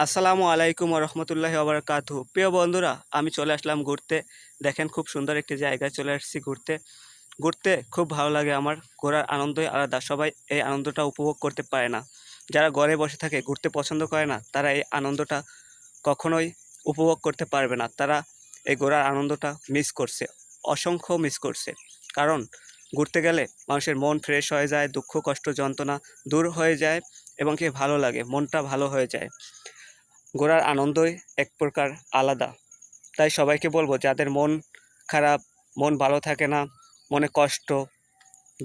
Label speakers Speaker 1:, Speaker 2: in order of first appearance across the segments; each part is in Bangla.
Speaker 1: আসসালামু আলাইকুম রহমতুল্লাহি ওবারাকাতুহু। প্রিয় বন্ধুরা, আমি চলে আসলাম ঘুরতে। দেখেন, খুব সুন্দর একটি জায়গায় চলে আসছি ঘুরতে। ঘুরতে খুব ভালো লাগে আমার। ঘোরার আনন্দই আলাদা। সবাই এই আনন্দটা উপভোগ করতে পারে না। যারা ঘরে বসে থাকে, ঘুরতে পছন্দ করে না, তারা এই আনন্দটা কখনোই উপভোগ করতে পারবে না। তারা এই ঘোরার আনন্দটা মিস করছে, অসংখ্য মিস করছে। কারণ ঘুরতে গেলে মানুষের মন ফ্রেশ হয়ে যায়, দুঃখ কষ্ট যন্ত্রণা দূর হয়ে যায় এবং কি ভালো লাগে, মনটা ভালো হয়ে যায়। ঘোরার আনন্দই এক প্রকার আলাদা। তাই সবাইকে বলবো, যাদের মন খারাপ, মন ভালো থাকে না, মনে কষ্ট,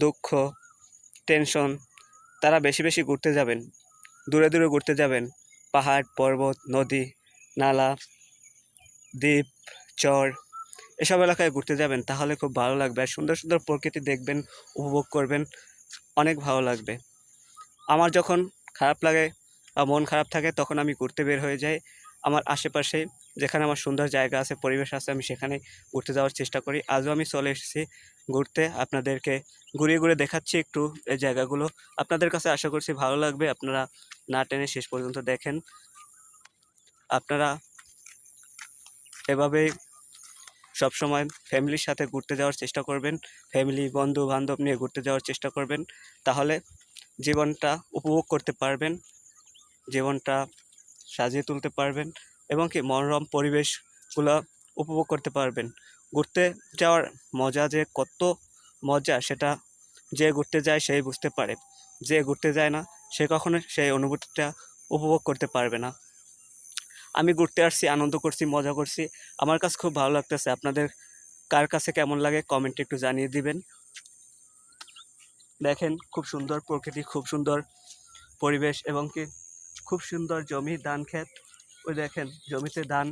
Speaker 1: দুঃখ, টেনশন, তারা বেশি বেশি ঘুরতে যাবেন, দূরে দূরে ঘুরতে যাবেন। পাহাড়, পর্বত, নদী, নালা, দ্বীপ, চর, এসব এলাকায় ঘুরতে যাবেন। তাহলে খুব ভালো লাগবে আর সুন্দর সুন্দর প্রকৃতি দেখবেন, উপভোগ করবেন, অনেক ভালো লাগবে। আমার যখন খারাপ লাগে বা মন খারাপ থাকে, তখন আমি ঘুরতে বের হয়ে যাই। আমার আশেপাশে যেখানে আমার সুন্দর জায়গা আছে, পরিবেশ আছে, আমি সেখানে ঘুরতে যাওয়ার চেষ্টা করি। আজও আমি চলে এসেছি ঘুরতে। আপনাদেরকে ঘুরিয়ে ঘুরে দেখাচ্ছি একটু এই জায়গাগুলো। আপনাদের কাছে আশা করছি ভালো লাগবে। আপনারা না টেনে শেষ পর্যন্ত দেখেন। আপনারা এভাবেই সবসময় ফ্যামিলির সাথে ঘুরতে যাওয়ার চেষ্টা করবেন। ফ্যামিলি, বন্ধু বান্ধব নিয়ে ঘুরতে যাওয়ার চেষ্টা করবেন। তাহলে জীবনটা উপভোগ করতে পারবেন, জীবনটা সাজিয়ে তুলতে পারবেন এবং কি মনোরম পরিবেশগুলো উপভোগ করতে পারবেন। ঘুরতে যাওয়ার মজা যে কত মজা, সেটা যে ঘুরতে যায় সেই বুঝতে পারে। যে ঘুরতে যায় না, সে কখনো সেই অনুভূতিটা উপভোগ করতে পারবে না। আমি ঘুরতে আসছি, আনন্দ করছি, মজা করছি। আমার কাছে খুব ভালো লাগতেছে। আপনাদের কার কাছে কেমন লাগে কমেন্টে একটু জানিয়ে দিবেন। দেখেন, খুব সুন্দর প্রকৃতি, খুব সুন্দর পরিবেশ এবং কি খুব সুন্দর জমি, ধান ক্ষেত। ওই দেখেন, জমিতে ধান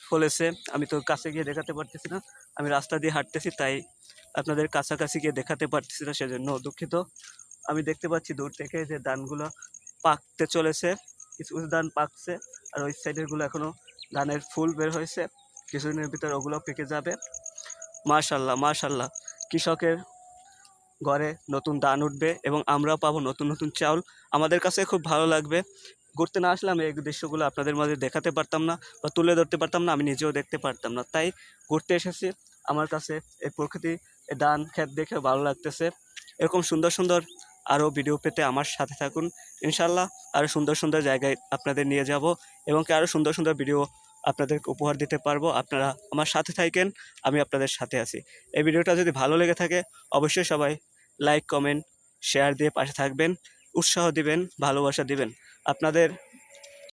Speaker 1: ফলেছে। আমি তো কাছে গিয়ে দেখাতে পারতেছি না, আমি রাস্তা দিয়ে হাঁটতেছি, তাই আপনাদের কাছাকাছি গিয়ে দেখাতে পারতেছি না, সেজন্য দুঃখিত। আমি দেখতে পাচ্ছি দূর থেকে যে ধানগুলো পাকতে চলেছে। কিছু কিছু ধান পাকছে, আর ওই সাইডের গুলো এখনো ধানের ফুল বের হয়েছে। কিছুদিনের ভিতরে ওগুলো পেকে যাবে। মাশাল্লাহ মাশাল্লাহ, কৃষকের ঘরে নতুন ধান উঠবে এবং আমরাও পাবো নতুন নতুন চাউল। আমাদের কাছে খুব ভালো লাগবে। ঘুরতে না আসলে আমি এই দৃশ্যগুলো আপনাদের মাঝে দেখাতে পারতাম না বা তুলে ধরতে পারতাম না, আমি নিজেও দেখতে পারতাম না। তাই ঘুরতে এসেছি। আমার কাছে এই প্রকৃতি, এই ধান ক্ষেত দেখে ভালো লাগতেছে। এরকম সুন্দর সুন্দর আরও ভিডিও পেতে আমার সাথে থাকুন। ইনশাল্লাহ আরও সুন্দর সুন্দর জায়গায় আপনাদের নিয়ে যাব এবং আরও সুন্দর সুন্দর ভিডিও আপনাদেরকে উপহার দিতে পারবো। আপনারা আমার সাথে থাকেন, আমি আপনাদের সাথে আছি। এই ভিডিওটা যদি ভালো লেগে থাকে, অবশ্যই সবাই লাইক, কমেন্ট, শেয়ার দিয়ে পাশে থাকবেন, উৎসাহ দিবেন, ভালোবাসা দিবেন। আপনাদের